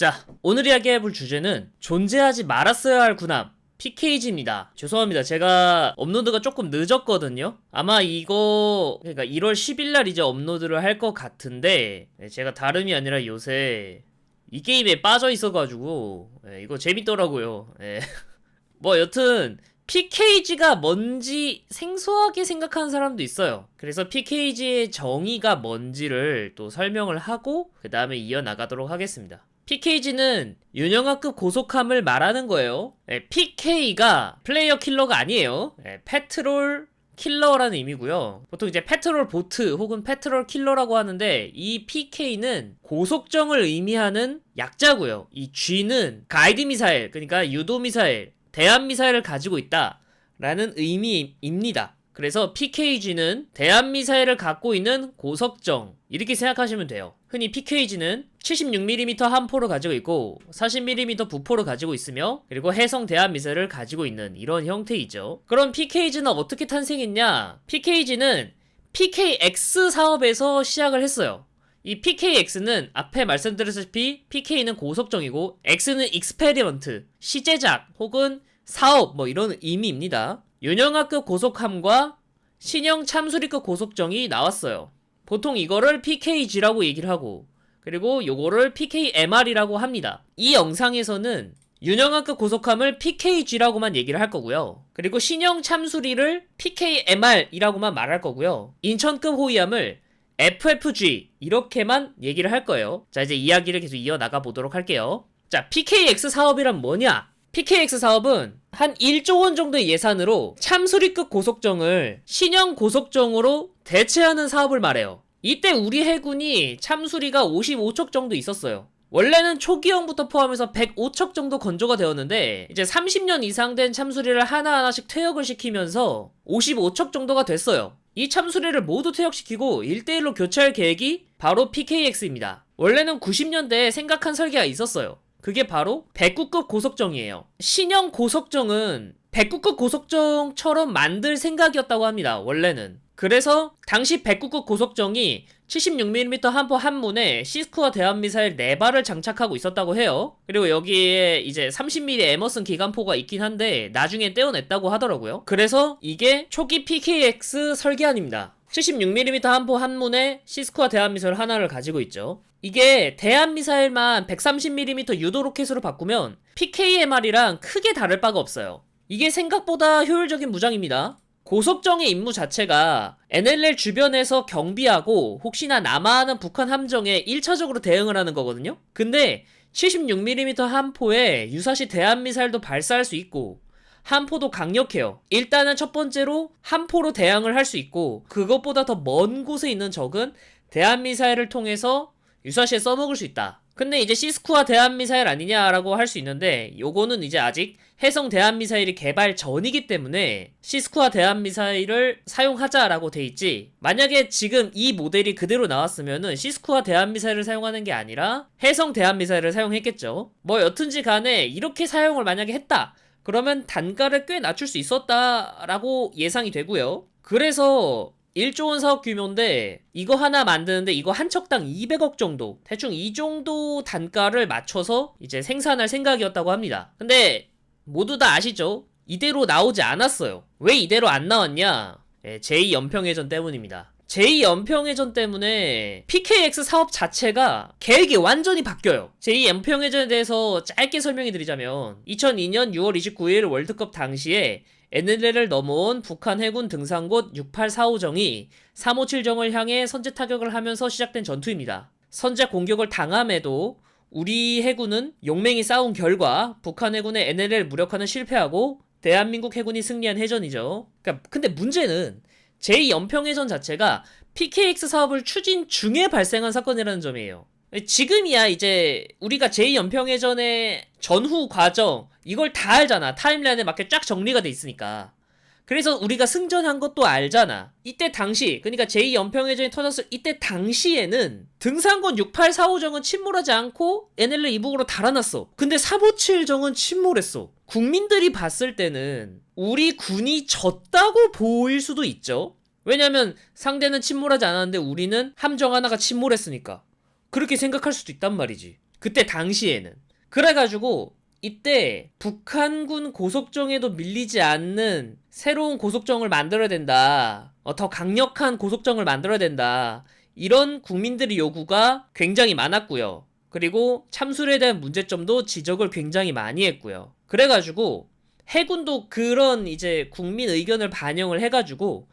자, 오늘 이야기해볼 주제는 존재하지 말았어야 할 군함 PKG입니다. 죄송합니다. 제가 업로드가 조금 늦었거든요. 아마 이거 그러니까 1월 10일날 이제 업로드를 할 것 같은데 제가 다름이 아니라 요새 이 게임에 빠져 있어가지고 이거 재밌더라고요. 뭐 여튼 PKG가 뭔지 생소하게 생각하는 사람도 있어요. 그래서 PKG의 정의가 뭔지를 또 설명을 하고 그 다음에 이어나가도록 하겠습니다. PKG는 윤영아급 고속함을 말하는 거예요. PK가 플레이어 킬러가 아니에요. 페트롤 킬러라는 의미고요. 보통 이제 페트롤 보트 혹은 페트롤 킬러라고 하는데 이 PK는 고속정을 의미하는 약자고요. 이 G는 가이드 미사일, 그러니까 유도 미사일, 대함 미사일을 가지고 있다 라는 의미입니다. 그래서 PKG는 대함 미사일을 갖고 있는 고속정, 이렇게 생각하시면 돼요. 흔히 PKG는 76mm 함포를 가지고 있고 40mm 부포를 가지고 있으며 그리고 해성 대함 미사일을 가지고 있는 이런 형태이죠. 그럼 PKG는 어떻게 탄생했냐? PKG는 PKX 사업에서 시작을 했어요. 이 PKX는 앞에 말씀드렸다시피 PK는 고속정이고 X는 익스페리먼트, 시제작 혹은 사업 뭐 이런 의미입니다. 윤영아급 고속함과 신형 참수리급 고속정이 나왔어요. 보통 이거를 PKG라고 얘기를 하고 그리고 요거를 PKMR이라고 합니다. 이 영상에서는 윤영아급 고속함을 PKG라고만 얘기를 할 거고요. 그리고 신형 참수리를 PKMR이라고만 말할 거고요. 인천급 호위함을 FFG 이렇게만 얘기를 할 거예요. 자, 이제 이야기를 계속 이어나가 보도록 할게요. 자, PKX 사업이란 뭐냐? PKX 사업은 한 1조 원 정도의 예산으로 참수리급 고속정을 신형 고속정으로 대체하는 사업을 말해요. 이때 우리 해군이 참수리가 55척 정도 있었어요. 원래는 초기형부터 포함해서 105척 정도 건조가 되었는데 이제 30년 이상 된 참수리를 하나하나씩 퇴역을 시키면서 55척 정도가 됐어요. 이 참수리를 모두 퇴역시키고 1대1로 교체할 계획이 바로 PKX입니다. 원래는 90년대에 생각한 설계가 있었어요. 그게 바로 109급 고속정이에요. 신형 고속정은 109급 고속정처럼 만들 생각이었다고 합니다. 원래는. 그래서 당시 109급 고속정이 76mm 함포 한 문에 시스크와 대함미사일 4발을 장착하고 있었다고 해요. 그리고 여기에 이제 30mm 에머슨 기관포가 있긴 한데 나중에 떼어냈다고 하더라고요. 그래서 이게 초기 PKX 설계안입니다. 76mm 함포 한 문에 시스크와 대함미사일 하나를 가지고 있죠. 이게 대함미사일만 130mm 유도 로켓으로 바꾸면 PKMR이랑 크게 다를 바가 없어요. 이게 생각보다 효율적인 무장입니다. 고속정의 임무 자체가 NLL 주변에서 경비하고 혹시나 남하하는 북한 함정에 1차적으로 대응을 하는 거거든요. 근데 76mm 함포에 유사시 대함미사일도 발사할 수 있고 함포도 강력해요. 일단은 첫 번째로 함포로 대항을 할 수 있고 그것보다 더 먼 곳에 있는 적은 대함미사일을 통해서 유사시에 써먹을 수 있다. 근데 이제 시스크와 대함미사일 아니냐라고 할 수 있는데 요거는 이제 아직 해성 대함미사일이 개발 전이기 때문에 시스크와 대함미사일을 사용하자라고 돼 있지, 만약에 지금 이 모델이 그대로 나왔으면은 시스크와 대함미사일을 사용하는 게 아니라 해성 대함미사일을 사용했겠죠. 뭐 여튼지 간에 이렇게 사용을 만약에 했다 그러면 단가를 꽤 낮출 수 있었다라고 예상이 되고요. 그래서 1조 원 사업 규모인데 이거 하나 만드는데 이거 한 척당 200억 정도, 대충 이 정도 단가를 맞춰서 이제 생산할 생각이었다고 합니다. 근데 모두 다 아시죠? 이대로 나오지 않았어요. 왜 이대로 안 나왔냐? 제2연평해전 때문입니다. 제2연평해전 때문에 PKX 사업 자체가 계획이 완전히 바뀌어요. 제2연평해전에 대해서 짧게 설명해 드리자면 2002년 6월 29일 월드컵 당시에 NLL을 넘어온 북한 해군 등산곳 6845정이 357정을 향해 선제 타격을 하면서 시작된 전투입니다. 선제 공격을 당함에도 우리 해군은 용맹히 싸운 결과 북한 해군의 NLL 무력화는 실패하고 대한민국 해군이 승리한 해전이죠. 근데 문제는 제2연평해전 자체가 PKX 사업을 추진 중에 발생한 사건이라는 점이에요. 지금이야 이제 우리가 제2연평해전의 전후 과정 이걸 다 알잖아. 타임라인에 맞게 쫙 정리가 돼 있으니까. 그래서 우리가 승전한 것도 알잖아. 이때 당시, 그러니까 제2연평해전이 터졌을 이때 당시에는 등산권 6845정은 침몰하지 않고 NLL 이북으로 달아났어. 근데 357정은 침몰했어. 국민들이 봤을 때는 우리 군이 졌다고 보일 수도 있죠. 왜냐면 상대는 침몰하지 않았는데 우리는 함정 하나가 침몰했으니까. 그렇게 생각할 수도 있단 말이지. 그때 당시에는. 그래가지고 이때 북한군 고속정에도 밀리지 않는 새로운 고속정을 만들어야 된다. 더 강력한 고속정을 만들어야 된다. 이런 국민들의 요구가 굉장히 많았고요. 그리고 참수리에 대한 문제점도 지적을 굉장히 많이 했고요. 그래가지고 해군도 그런 이제 국민 의견을 반영을 해가지고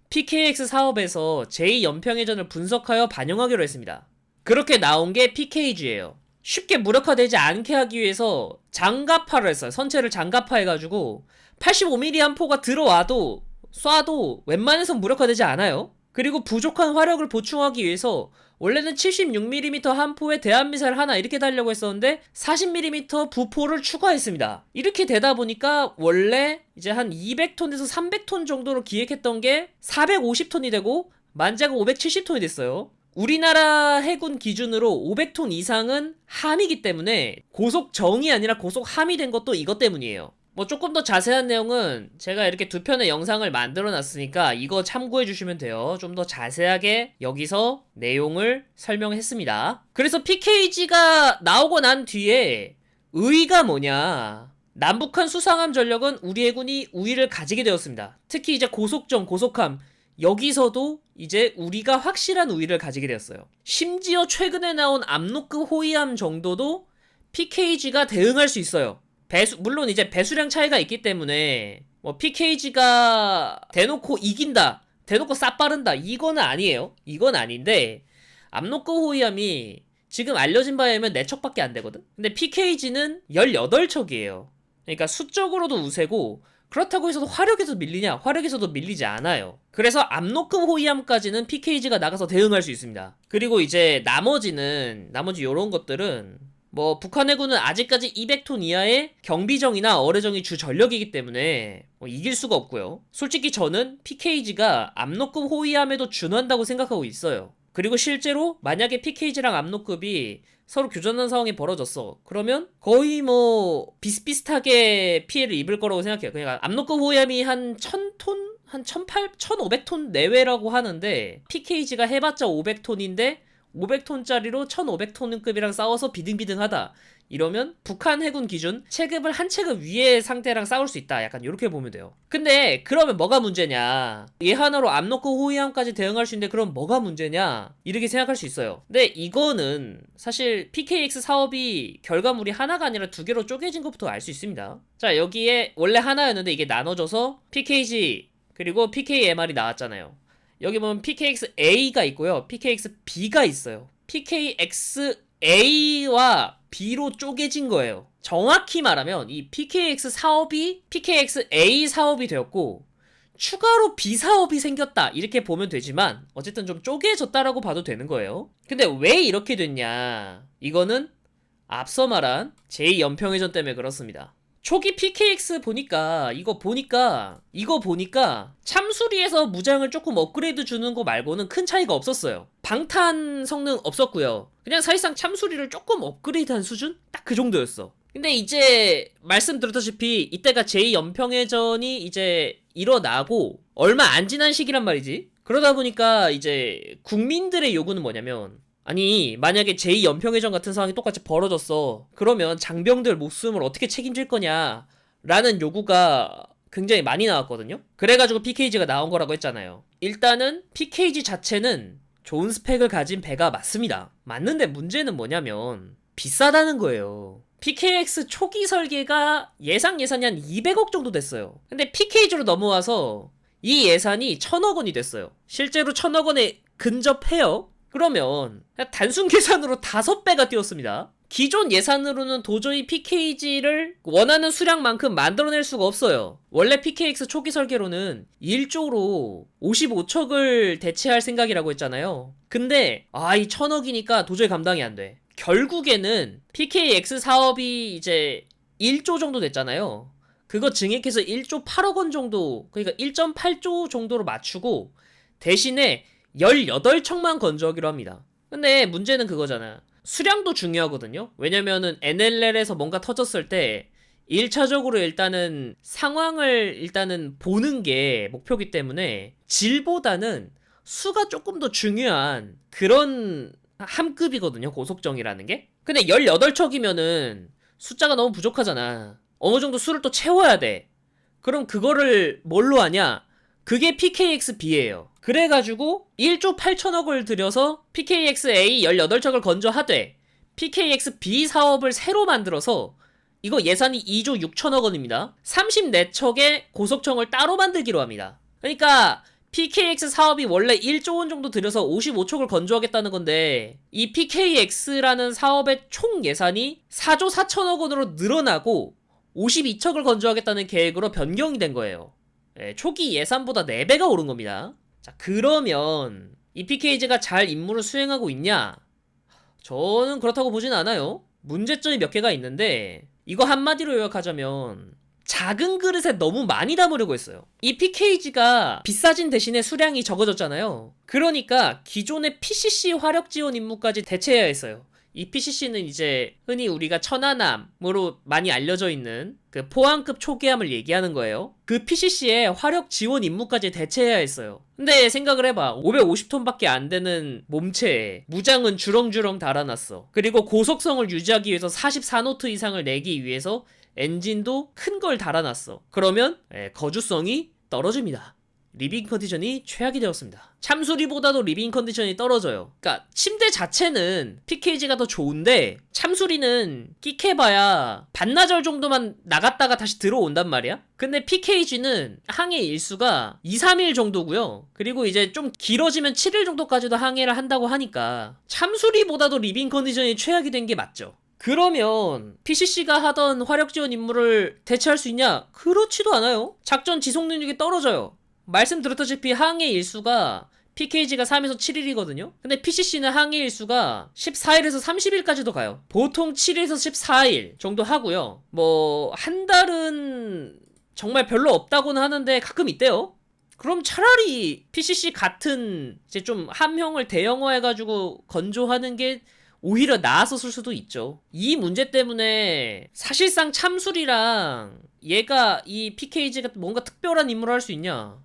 PKX 사업에서 제2연평해전을 분석하여 반영하기로 했습니다. 그렇게 나온 게 PKG예요. 쉽게 무력화되지 않게 하기 위해서 장갑화를 했어요. 선체를 장갑화해가지고 85mm 한 포가 들어와도 쏴도 웬만해선 무력화되지 않아요. 그리고 부족한 화력을 보충하기 위해서 원래는 76mm 한 포에 대한미사일 하나 이렇게 달려고 했었는데 40mm 부포를 추가했습니다. 이렇게 되다 보니까 원래 이제 한 200톤에서 300톤 정도로 기획했던 게 450톤이 되고 만재가 570톤이 됐어요. 우리나라 해군 기준으로 500톤 이상은 함이기 때문에 고속정이 아니라 고속함이 된 것도 이것 때문이에요. 뭐 조금 더 자세한 내용은 제가 이렇게 두 편의 영상을 만들어 놨으니까 이거 참고해 주시면 돼요. 좀 더 자세하게 여기서 내용을 설명했습니다. 그래서 PKG가 나오고 난 뒤에 의의가 뭐냐, 남북한 수상함 전력은 우리 해군이 우위를 가지게 되었습니다. 특히 이제 고속정, 고속함 여기서도 이제 우리가 확실한 우위를 가지게 되었어요. 심지어 최근에 나온 압록급 호위함 정도도 PKG가 대응할 수 있어요. 물론 이제 배수량 차이가 있기 때문에 뭐 PKG가 대놓고 이긴다, 대놓고 싸빠른다, 이거는 아니에요. 이건 아닌데 압록급 호위함이 지금 알려진 바에 의하면 4척밖에 안 되거든. 근데 PKG는 18척이에요. 그러니까 수적으로도 우세고 그렇다고 해서 화력에서 밀리냐? 화력에서도 밀리지 않아요. 그래서 압록급 호위함까지는 PKG가 나가서 대응할 수 있습니다. 그리고 이제 나머지 요런 것들은 뭐 북한 해군은 아직까지 200톤 이하의 경비정이나 어뢰정이 주 전력이기 때문에 뭐 이길 수가 없고요. 솔직히 저는 PKG가 압록급 호위함에도 준한다고 생각하고 있어요. 그리고 실제로 만약에 PKG랑 압록급이 서로 교전하는 상황이 벌어졌어. 그러면 거의 뭐 비슷비슷하게 피해를 입을 거라고 생각해요. 그러니까 압록급 호위함이 한 1000톤? 한 1500톤 내외라고 하는데 PKG가 해봤자 500톤인데 500톤짜리로 1500톤급이랑 싸워서 비등비등하다. 이러면 북한 해군 기준 체급을 한 체급 위의 상태랑 싸울 수 있다. 약간 이렇게 보면 돼요. 근데 그러면 뭐가 문제냐? 얘 하나로 압록급 호위함까지 대응할 수 있는데 그럼 뭐가 문제냐? 이렇게 생각할 수 있어요. 근데 이거는 사실 PKX 사업이 결과물이 하나가 아니라 두 개로 쪼개진 것부터 알 수 있습니다. 자, 여기에 원래 하나였는데 이게 나눠져서 PKG 그리고 PKMR이 나왔잖아요. 여기 보면 PKX-A가 있고요. PKX-B가 있어요. PKX-A와 B로 쪼개진 거예요. 정확히 말하면 이 PKX 사업이 PKX-A 사업이 되었고 추가로 B 사업이 생겼다 이렇게 보면 되지만 어쨌든 좀 쪼개졌다라고 봐도 되는 거예요. 근데 왜 이렇게 됐냐? 이거는 앞서 말한 제2연평해전 때문에 그렇습니다. 초기 PKX 이거 보니까 참수리에서 무장을 조금 업그레이드 주는 거 말고는 큰 차이가 없었어요. 방탄 성능 없었고요. 그냥 사실상 참수리를 조금 업그레이드한 수준? 딱 그 정도였어. 근데 이제 말씀드렸다시피 이때가 제2연평해전이 이제 일어나고 얼마 안 지난 시기란 말이지. 그러다 보니까 이제 국민들의 요구는 뭐냐면, 아니 만약에 제2연평해전 같은 상황이 똑같이 벌어졌어. 그러면 장병들 목숨을 어떻게 책임질 거냐 라는 요구가 굉장히 많이 나왔거든요. 그래가지고 PKG가 나온 거라고 했잖아요. 일단은 PKG 자체는 좋은 스펙을 가진 배가 맞습니다. 맞는데 문제는 뭐냐면 비싸다는 거예요. PKX 초기 설계가 예산이 한 200억 정도 됐어요. 근데 PKG로 넘어와서 이 예산이 1000억 원이 됐어요. 실제로 1000억 원에 근접해요. 그러면 단순 계산으로 5배가 뛰었습니다. 기존 예산으로는 도저히 PKG를 원하는 수량만큼 만들어낼 수가 없어요. 원래 PKX 초기 설계로는 1조로 55척을 대체할 생각이라고 했잖아요. 근데 이 1000억이니까 도저히 감당이 안 돼. 결국에는 PKX 사업이 이제 1조 정도 됐잖아요. 그거 증액해서 1조 8억 원 정도, 그러니까 1.8조 정도로 맞추고 대신에 18척만 건조하기로 합니다. 근데 문제는 그거잖아. 수량도 중요하거든요. 왜냐면은 NLL에서 뭔가 터졌을 때 1차적으로 일단은 상황을 일단은 보는 게 목표기 때문에 질보다는 수가 조금 더 중요한 그런 함급이거든요. 고속정이라는 게. 근데 18척이면은 숫자가 너무 부족하잖아. 어느 정도 수를 또 채워야 돼. 그럼 그거를 뭘로 하냐? 그게 PKXB예요. 그래가지고 1조 8천억을 들여서 PKXA 18척을 건조하되 PKXB 사업을 새로 만들어서 이거 예산이 2조 6천억 원입니다. 34척의 고속청을 따로 만들기로 합니다. 그러니까 PKX 사업이 원래 1조 원 정도 들여서 55척을 건조하겠다는 건데 이 PKX라는 사업의 총 예산이 4조 4천억 원으로 늘어나고 52척을 건조하겠다는 계획으로 변경이 된 거예요. 초기 예산보다 4배가 오른 겁니다. 자, 그러면 이 PKG가 잘 임무를 수행하고 있냐? 저는 그렇다고 보진 않아요. 문제점이 몇 개가 있는데 이거 한마디로 요약하자면 작은 그릇에 너무 많이 담으려고 했어요. 이 PKG가 비싸진 대신에 수량이 적어졌잖아요. 그러니까 기존의 PCC 화력 지원 임무까지 대체해야 했어요. 이 PCC는 이제 흔히 우리가 천안함으로 많이 알려져 있는 그 포항급 초계함을 얘기하는 거예요. 그 PCC의 화력 지원 임무까지 대체해야 했어요. 근데 생각을 해봐. 550톤밖에 안 되는 몸체에 무장은 주렁주렁 달아놨어. 그리고 고속성을 유지하기 위해서 44노트 이상을 내기 위해서 엔진도 큰 걸 달아놨어. 그러면 거주성이 떨어집니다. 리빙 컨디션이 최악이 되었습니다. 참수리보다도 리빙 컨디션이 떨어져요. 그러니까 침대 자체는 PKG가 더 좋은데 참수리는 끽해봐야 반나절 정도만 나갔다가 다시 들어온단 말이야. 근데 PKG는 항해 일수가 2, 3일 정도고요. 그리고 이제 좀 길어지면 7일 정도까지도 항해를 한다고 하니까 참수리보다도 리빙 컨디션이 최악이 된 게 맞죠. 그러면 PCC가 하던 화력 지원 임무를 대체할 수 있냐? 그렇지도 않아요. 작전 지속 능력이 떨어져요. 말씀드렸다시피 항해 일수가 PKG가 3에서 7일이거든요. 근데 PCC는 항해 일수가 14일에서 30일까지도 가요. 보통 7일에서 14일 정도 하고요. 뭐 한 달은 정말 별로 없다고는 하는데 가끔 있대요. 그럼 차라리 PCC 같은 이제 좀 함형을 대형화해가지고 건조하는 게 오히려 나았었을 수도 있죠. 이 문제 때문에 사실상 참술이랑 얘가 이 PKG가 뭔가 특별한 임무를 할 수 있냐?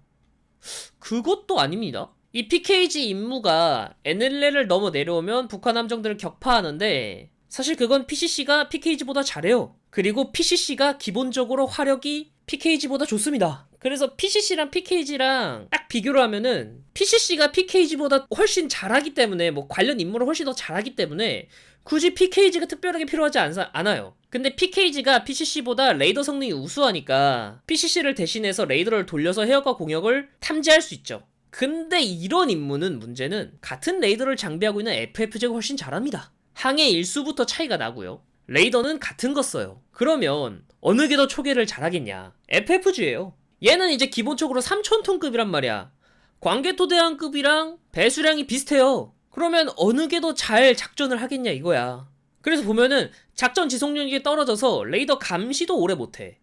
그것도 아닙니다. 이 PKG 임무가 NLL을 넘어 내려오면 북한 함정들을 격파하는데 사실 그건 PCC가 PKG보다 잘해요. 그리고 PCC가 기본적으로 화력이 PKG보다 좋습니다. 그래서 PCC랑 PKG랑 딱 비교를 하면은 PCC가 PKG보다 훨씬 잘하기 때문에 뭐 관련 임무를 훨씬 더 잘하기 때문에 굳이 PKG가 특별하게 필요하지 않아요. 근데 PKG가 PCC보다 레이더 성능이 우수하니까 PCC를 대신해서 레이더를 돌려서 해역과 공역을 탐지할 수 있죠. 근데 이런 임무는 문제는 같은 레이더를 장비하고 있는 FFG가 훨씬 잘합니다. 항해 일수부터 차이가 나고요. 레이더는 같은 거 써요. 그러면 어느 게 더 초계를 잘하겠냐? FFG예요. 얘는 이제 기본적으로 3000톤급이란 말이야. 광개토대왕급이랑 배수량이 비슷해요. 그러면 어느 게 더 잘 작전을 하겠냐 이거야. 그래서 보면은 작전 지속력이 떨어져서 레이더 감시도 오래 못해.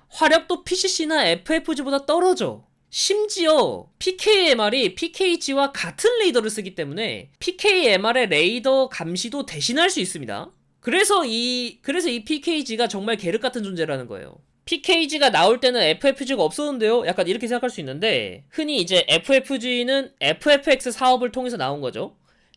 화력도 PCC나 FFG보다 떨어져. 심지어 PKMR이 PKG와 같은 레이더를 쓰기 때문에 PKMR의 레이더 감시도 대신할 수 있습니다. 그래서 이 PKG가 정말 계륵 같은 존재라는 거예요. PKG가 나올 때는 FFG가 없었는데요? 약간 이렇게 생각할 수 있는데 흔히 이제 FFG는 FFX 사업을 통해서 나온 거죠.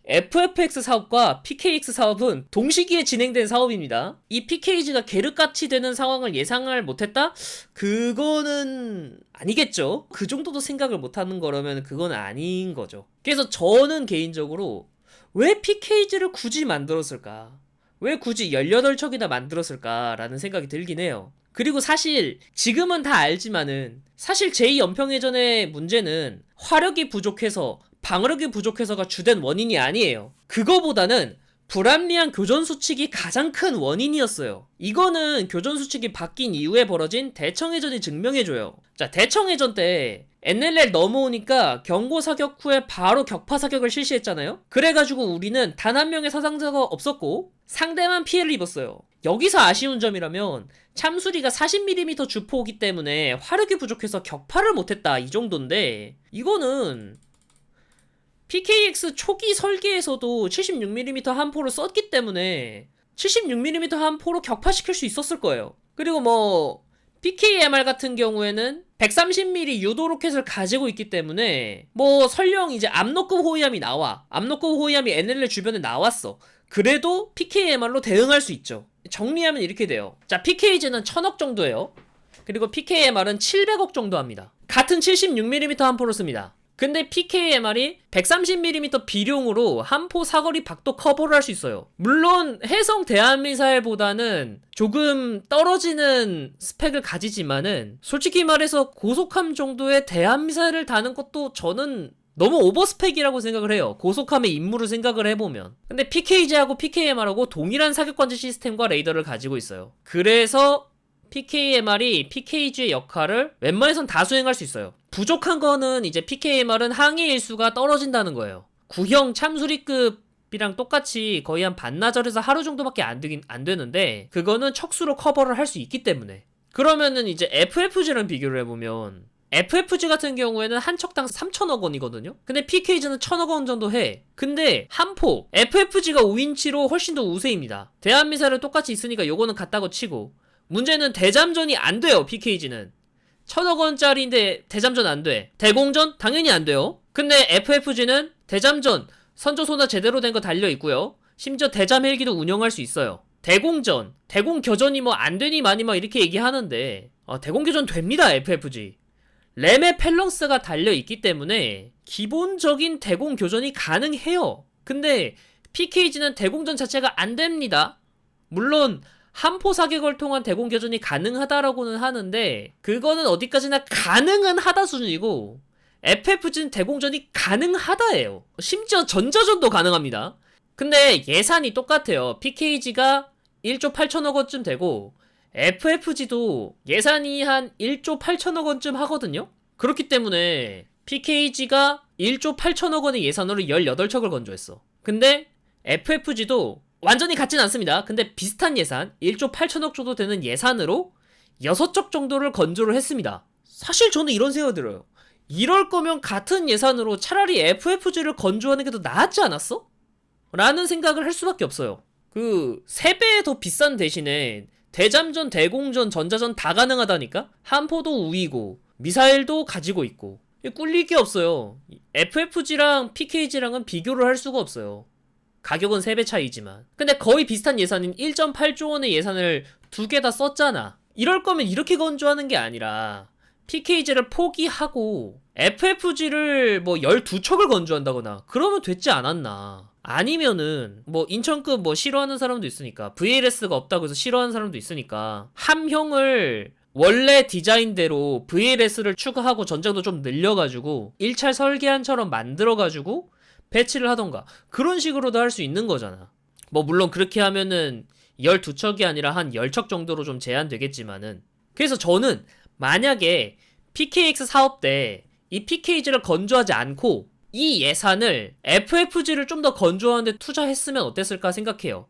FFX 사업과 PKX 사업은 동시기에 진행된 사업입니다. 이 PKG가 계륵같이 되는 상황을 예상을 못했다? 그거는 아니겠죠. 그 정도도 생각을 못하는 거라면 그건 아닌 거죠. 그래서 저는 개인적으로 왜 PKG를 굳이 만들었을까? 왜 굳이 18척이나 만들었을까라는 생각이 들긴 해요. 그리고 사실 지금은 다 알지만은 사실 제2연평해전의 문제는 화력이 부족해서 방어력이 부족해서가 주된 원인이 아니에요. 그거보다는 불합리한 교전수칙이 가장 큰 원인이었어요. 이거는 교전수칙이 바뀐 이후에 벌어진 대청해전이 증명해줘요. 자, 대청해전 때 NLL 넘어오니까 경고사격 후에 바로 격파사격을 실시했잖아요. 그래가지고 우리는 단 한 명의 사상자가 없었고 상대만 피해를 입었어요. 여기서 아쉬운 점이라면 참수리가 40mm 주포이기 때문에 화력이 부족해서 격파를 못했다 이 정도인데 이거는 PKX 초기 설계에서도 76mm 함포를 썼기 때문에 76mm 함포로 격파시킬 수 있었을 거예요. 그리고 뭐 PKMR 같은 경우에는 130mm 유도 로켓을 가지고 있기 때문에 뭐 설령 이제 압록급 호위함이 나와. 압록급 호위함이 NLL 주변에 나왔어. 그래도 PKMR로 대응할 수 있죠. 정리하면 이렇게 돼요. 자, PKG는 1000억 정도예요. 그리고 PKMR은 700억 정도 합니다. 같은 76mm 함포를 씁니다. 근데 PKMR이 130mm 비룡으로 함포 사거리 박도 커버를 할 수 있어요. 물론 해성 대한미사일보다는 조금 떨어지는 스펙을 가지지만은 솔직히 말해서 고속함 정도의 대한미사일을 다는 것도 저는 너무 오버스펙이라고 생각을 해요. 고속함의 임무를 생각을 해보면. 근데 PKG하고 PKMR하고 동일한 사격관제 시스템과 레이더를 가지고 있어요. 그래서 PKMR이 PKG의 역할을 웬만해선 다 수행할 수 있어요. 부족한 거는 이제 PKMR은 항해 일수가 떨어진다는 거예요. 구형 참수리급이랑 똑같이 거의 한 반나절에서 하루 정도밖에 안 되는데 그거는 척수로 커버를 할 수 있기 때문에. 그러면은 이제 FFG랑 비교를 해보면 FFG 같은 경우에는 한 척당 3천억 원이거든요. 근데 PKG는 1000억 원 정도 해. 근데 함포 FFG가 5인치로 훨씬 더 우세입니다. 대한미사일은 똑같이 있으니까 요거는 같다고 치고, 문제는 대잠전이 안 돼요. PKG는 1000억 원짜리인데 대잠전 안 돼. 대공전 당연히 안 돼요. 근데 FFG는 대잠전 선조소나 제대로 된 거 달려 있고요. 심지어 대잠 헬기도 운영할 수 있어요. 대공전, 대공교전이 뭐 안 되니 많이 막 이렇게 얘기하는데 대공교전 됩니다. FFG 램의 밸런스가 달려있기 때문에 기본적인 대공교전이 가능해요. 근데 PKG는 대공전 자체가 안 됩니다. 물론 함포 사격을 통한 대공교전이 가능하다라고는 하는데 그거는 어디까지나 가능은 하다 수준이고, FFG는 대공전이 가능하다예요. 심지어 전자전도 가능합니다. 근데 예산이 똑같아요. PKG가 1조 8천억 원쯤 되고 FFG도 예산이 한 1조 8천억 원쯤 하거든요? 그렇기 때문에 PKG가 1조 8천억 원의 예산으로 18척을 건조했어. 근데 FFG도 완전히 같진 않습니다. 근데 비슷한 예산, 1조 8천억 정도 되는 예산으로 6척 정도를 건조를 했습니다. 사실 저는 이런 생각이 들어요. 이럴 거면 같은 예산으로 차라리 FFG를 건조하는 게 더 낫지 않았어? 라는 생각을 할 수밖에 없어요. 3배 더 비싼 대신에 대잠전, 대공전, 전자전 다 가능하다니까? 함포도 우위고 미사일도 가지고 있고 꿀릴 게 없어요. FFG랑 PKG랑은 비교를 할 수가 없어요. 가격은 3배 차이지만. 근데 거의 비슷한 예산인 1.8조 원의 예산을 2개 다 썼잖아. 이럴 거면 이렇게 건조하는 게 아니라 PKG를 포기하고 FFG를 뭐 12척을 건조한다거나 그러면 됐지 않았나. 아니면은 뭐 인천급 뭐 싫어하는 사람도 있으니까, VLS가 없다고 해서 싫어하는 사람도 있으니까 함형을 원래 디자인대로 VLS를 추가하고 전장도 좀 늘려가지고 1차 설계안처럼 만들어가지고 배치를 하던가 그런 식으로도 할 수 있는 거잖아. 뭐 물론 그렇게 하면은 12척이 아니라 한 10척 정도로 좀 제한되겠지만은. 그래서 저는 만약에 PKX 사업 때 이 PKG를 건조하지 않고 이 예산을 FFG를 좀 더 건조하는데 투자했으면 어땠을까 생각해요.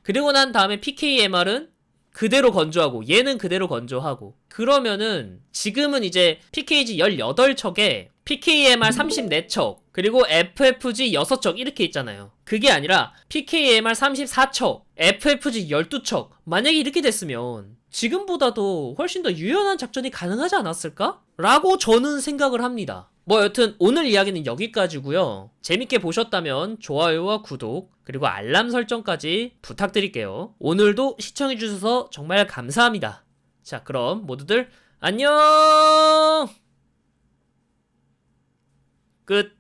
그리고 난 다음에 PKMR은 그대로 건조하고 얘는 그대로 건조하고, 그러면은 지금은 이제 PKG 18척에 PKMR 34척 그리고 FFG 6척 이렇게 있잖아요. 그게 아니라 PKMR 34척 FFG 12척 만약에 이렇게 됐으면 지금보다도 훨씬 더 유연한 작전이 가능하지 않았을까? 라고 저는 생각을 합니다. 뭐 여튼 오늘 이야기는 여기까지고요. 재밌게 보셨다면 좋아요와 구독 그리고 알람 설정까지 부탁드릴게요. 오늘도 시청해주셔서 정말 감사합니다. 자, 그럼 모두들 안녕! 끝.